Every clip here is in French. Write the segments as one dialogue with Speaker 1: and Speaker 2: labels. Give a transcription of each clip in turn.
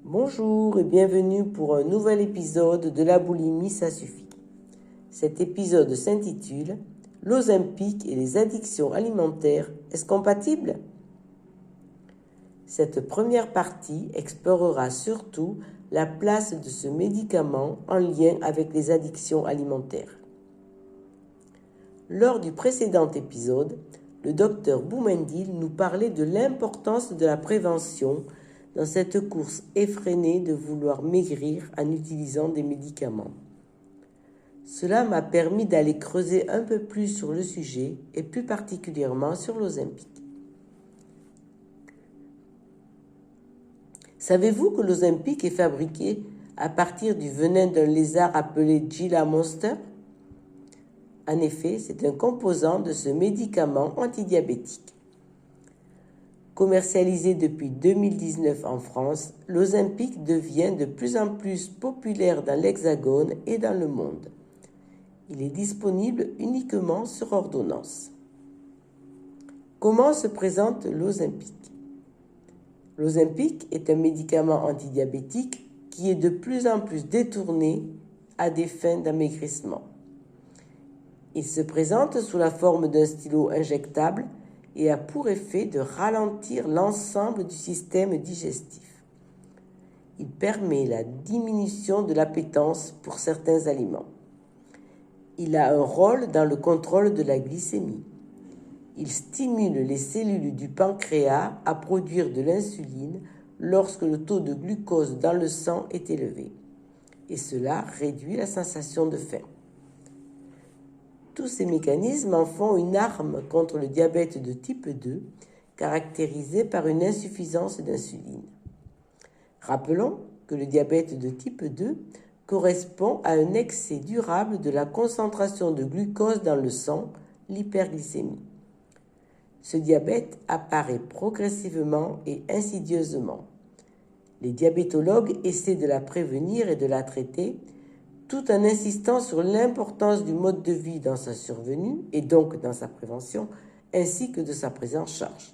Speaker 1: Bonjour et bienvenue pour un nouvel épisode de La boulimie, ça suffit. Cet épisode s'intitule « L'Ozempic et les addictions alimentaires, est-ce compatible ?» Cette première partie explorera surtout la place de ce médicament en lien avec les addictions alimentaires. Lors du précédent épisode, le docteur Boumendil nous parlait de l'importance de la prévention dans cette course effrénée de vouloir maigrir en utilisant des médicaments. Cela m'a permis d'aller creuser un peu plus sur le sujet et plus particulièrement sur l'Ozempic. Savez-vous que l'Ozempic est fabriqué à partir du venin d'un lézard appelé Gila monster ? En effet, c'est un composant de ce médicament antidiabétique. Commercialisé depuis 2019 en France, l'Ozempic devient de plus en plus populaire dans l'Hexagone et dans le monde. Il est disponible uniquement sur ordonnance. Comment se présente l'Ozempic ? L'Ozempic est un médicament antidiabétique qui est de plus en plus détourné à des fins d'amaigrissement. Il se présente sous la forme d'un stylo injectable et a pour effet de ralentir l'ensemble du système digestif. Il permet la diminution de l'appétence pour certains aliments. Il a un rôle dans le contrôle de la glycémie. Il stimule les cellules du pancréas à produire de l'insuline lorsque le taux de glucose dans le sang est élevé. Et cela réduit la sensation de faim. Tous ces mécanismes en font une arme contre le diabète de type 2, caractérisé par une insuffisance d'insuline. Rappelons que le diabète de type 2 correspond à un excès durable de la concentration de glucose dans le sang, l'hyperglycémie. Ce diabète apparaît progressivement et insidieusement. Les diabétologues essaient de la prévenir et de la traiter, tout en insistant sur l'importance du mode de vie dans sa survenue et donc dans sa prévention, ainsi que de sa prise en charge.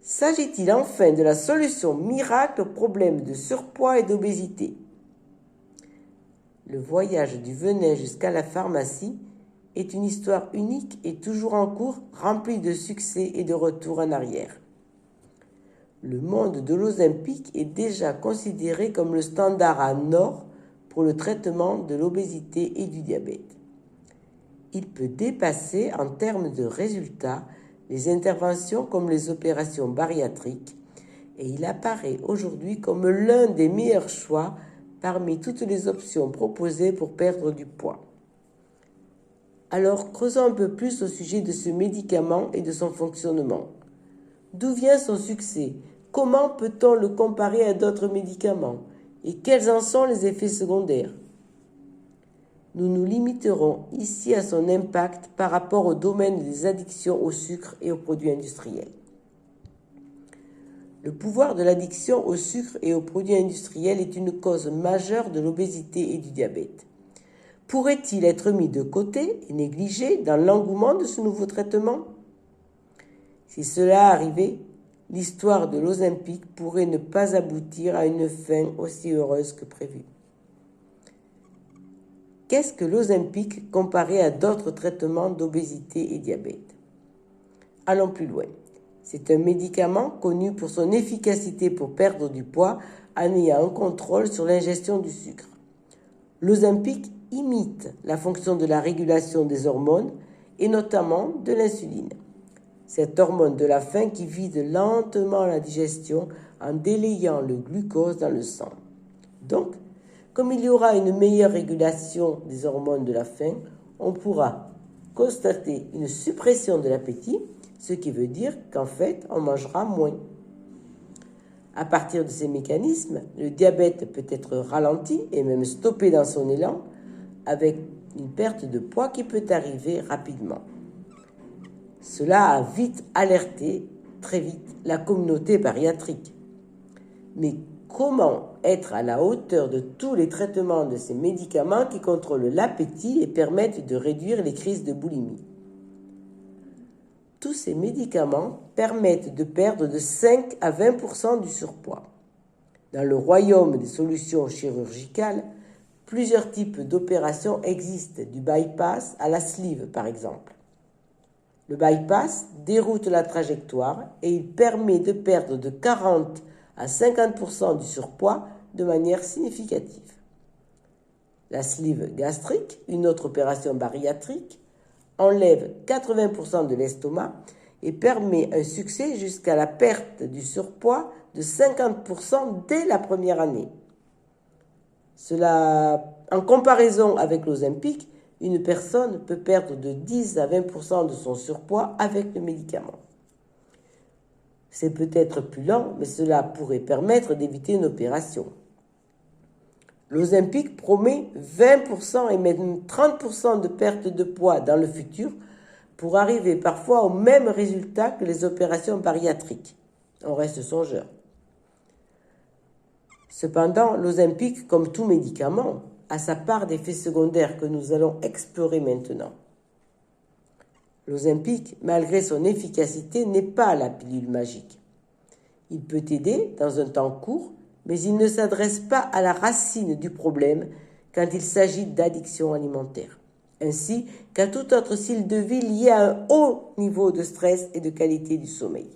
Speaker 1: S'agit-il enfin de la solution miracle au problème de surpoids et d'obésité ? Le voyage du venin jusqu'à la pharmacie est une histoire unique et toujours en cours, remplie de succès et de retours en arrière. Le monde de l'Ozempic est déjà considéré comme le standard en or pour le traitement de l'obésité et du diabète. Il peut dépasser en termes de résultats les interventions comme les opérations bariatriques et il apparaît aujourd'hui comme l'un des meilleurs choix parmi toutes les options proposées pour perdre du poids. Alors creusons un peu plus au sujet de ce médicament et de son fonctionnement. D'où vient son succès ? Comment peut-on le comparer à d'autres médicaments ? Et quels en sont les effets secondaires ? Nous nous limiterons ici à son impact par rapport au domaine des addictions au sucre et aux produits industriels. Le pouvoir de l'addiction au sucre et aux produits industriels est une cause majeure de l'obésité et du diabète. Pourrait-il être mis de côté et négligé dans l'engouement de ce nouveau traitement ? Si cela arrivait, l'histoire de l'Ozempic pourrait ne pas aboutir à une fin aussi heureuse que prévu. Qu'est-ce que l'Ozempic comparé à d'autres traitements d'obésité et diabète ? Allons plus loin. C'est un médicament connu pour son efficacité pour perdre du poids en ayant un contrôle sur l'ingestion du sucre. L'Ozempic imite la fonction de la régulation des hormones et notamment de l'insuline. Cette hormone de la faim qui vide lentement la digestion en délayant le glucose dans le sang. Donc, comme il y aura une meilleure régulation des hormones de la faim, on pourra constater une suppression de l'appétit, ce qui veut dire qu'en fait, on mangera moins. À partir de ces mécanismes, le diabète peut être ralenti et même stoppé dans son élan, avec une perte de poids qui peut arriver rapidement. Cela a vite alerté, très vite, la communauté bariatrique. Mais comment être à la hauteur de tous les traitements de ces médicaments qui contrôlent l'appétit et permettent de réduire les crises de boulimie ? Tous ces médicaments permettent de perdre de 5 à 20% du surpoids. Dans le royaume des solutions chirurgicales, plusieurs types d'opérations existent, du bypass à la sleeve par exemple. Le bypass déroute la trajectoire et il permet de perdre de 40 à 50% du surpoids de manière significative. La sleeve gastrique, une autre opération bariatrique, enlève 80% de l'estomac et permet un succès jusqu'à la perte du surpoids de 50% dès la première année. Cela, en comparaison avec l'Ozempic, une personne peut perdre de 10 à 20% de son surpoids avec le médicament. C'est peut-être plus lent, mais cela pourrait permettre d'éviter une opération. L'Ozempic promet 20% et même 30% de perte de poids dans le futur pour arriver parfois au même résultat que les opérations bariatriques. On reste songeur. Cependant, l'Ozempic, comme tout médicament, a sa part d'effets secondaires que nous allons explorer maintenant. L'Ozempic, malgré son efficacité, n'est pas la pilule magique. Il peut aider dans un temps court, mais il ne s'adresse pas à la racine du problème quand il s'agit d'addiction alimentaire, ainsi qu'à tout autre style de vie lié à un haut niveau de stress et de qualité du sommeil.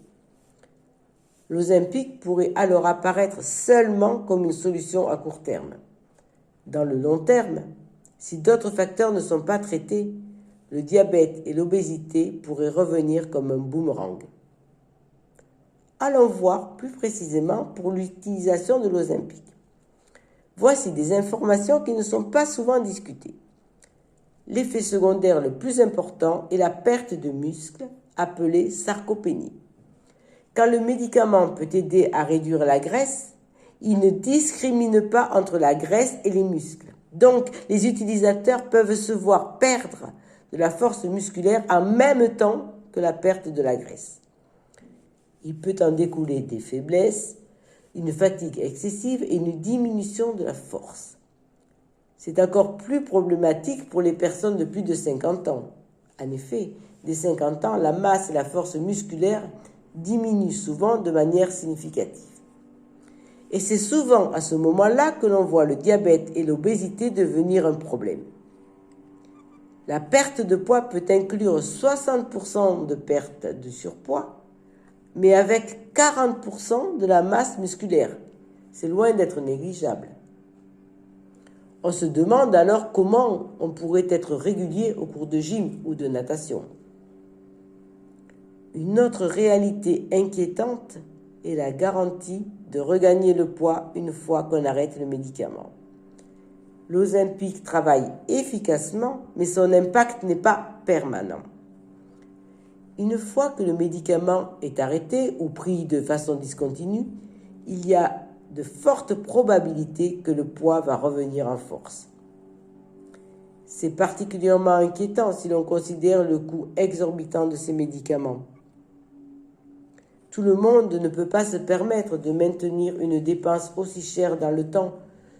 Speaker 1: L'Ozempic pourrait alors apparaître seulement comme une solution à court terme. Dans le long terme, si d'autres facteurs ne sont pas traités, le diabète et l'obésité pourraient revenir comme un boomerang. Allons voir plus précisément pour l'utilisation de l'Ozempic. Voici des informations qui ne sont pas souvent discutées. L'effet secondaire le plus important est la perte de muscle, appelée sarcopénie. Quand le médicament peut aider à réduire la graisse, il ne discrimine pas entre la graisse et les muscles. Donc, les utilisateurs peuvent se voir perdre de la force musculaire en même temps que la perte de la graisse. Il peut en découler des faiblesses, une fatigue excessive et une diminution de la force. C'est encore plus problématique pour les personnes de plus de 50 ans. En effet, dès 50 ans, la masse et la force musculaire diminuent souvent de manière significative. Et c'est souvent à ce moment-là que l'on voit le diabète et l'obésité devenir un problème. La perte de poids peut inclure 60% de perte de surpoids, mais avec 40% de la masse musculaire. C'est loin d'être négligeable. On se demande alors comment on pourrait être régulier au cours de gym ou de natation. Une autre réalité inquiétante est la garantie de regagner le poids une fois qu'on arrête le médicament. L'Ozempic travaille efficacement, mais son impact n'est pas permanent. Une fois que le médicament est arrêté ou pris de façon discontinue, il y a de fortes probabilités que le poids va revenir en force. C'est particulièrement inquiétant si l'on considère le coût exorbitant de ces médicaments. Tout le monde ne peut pas se permettre de maintenir une dépense aussi chère dans le temps,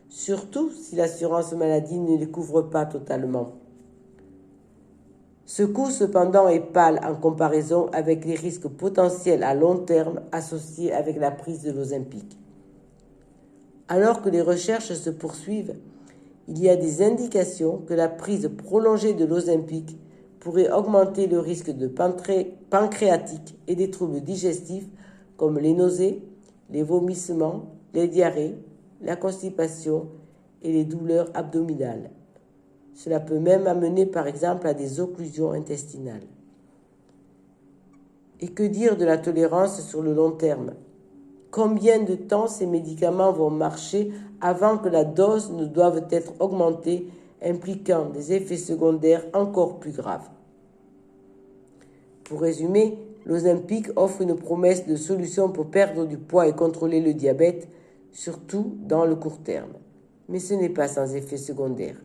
Speaker 1: surtout si l'assurance maladie ne les couvre pas totalement. Ce coût, cependant, est pâle en comparaison avec les risques potentiels à long terme associés avec la prise de l'Ozempic. Alors que les recherches se poursuivent, il y a des indications que la prise prolongée de l'Ozempic pourrait augmenter le risque de pancréatite et des troubles digestifs comme les nausées, les vomissements, les diarrhées, la constipation et les douleurs abdominales. Cela peut même amener par exemple à des occlusions intestinales. Et que dire de la tolérance sur le long terme? Combien de temps ces médicaments vont marcher avant que la dose ne doive être augmentée, impliquant des effets secondaires encore plus graves? Pour résumer, l'Ozempic offre une promesse de solution pour perdre du poids et contrôler le diabète, surtout dans le court terme. Mais ce n'est pas sans effet secondaire.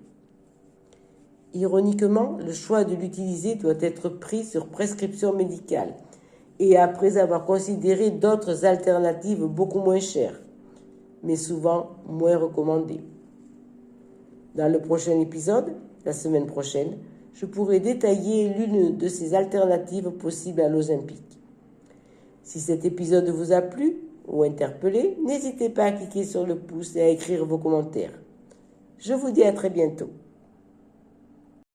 Speaker 1: Ironiquement, le choix de l'utiliser doit être pris sur prescription médicale et après avoir considéré d'autres alternatives beaucoup moins chères, mais souvent moins recommandées. Dans le prochain épisode, la semaine prochaine, je pourrai détailler l'une de ces alternatives possibles à l'Ozempic. Si cet épisode vous a plu, ou interpellé, n'hésitez pas à cliquer sur le pouce et à écrire vos commentaires. Je vous dis à très bientôt.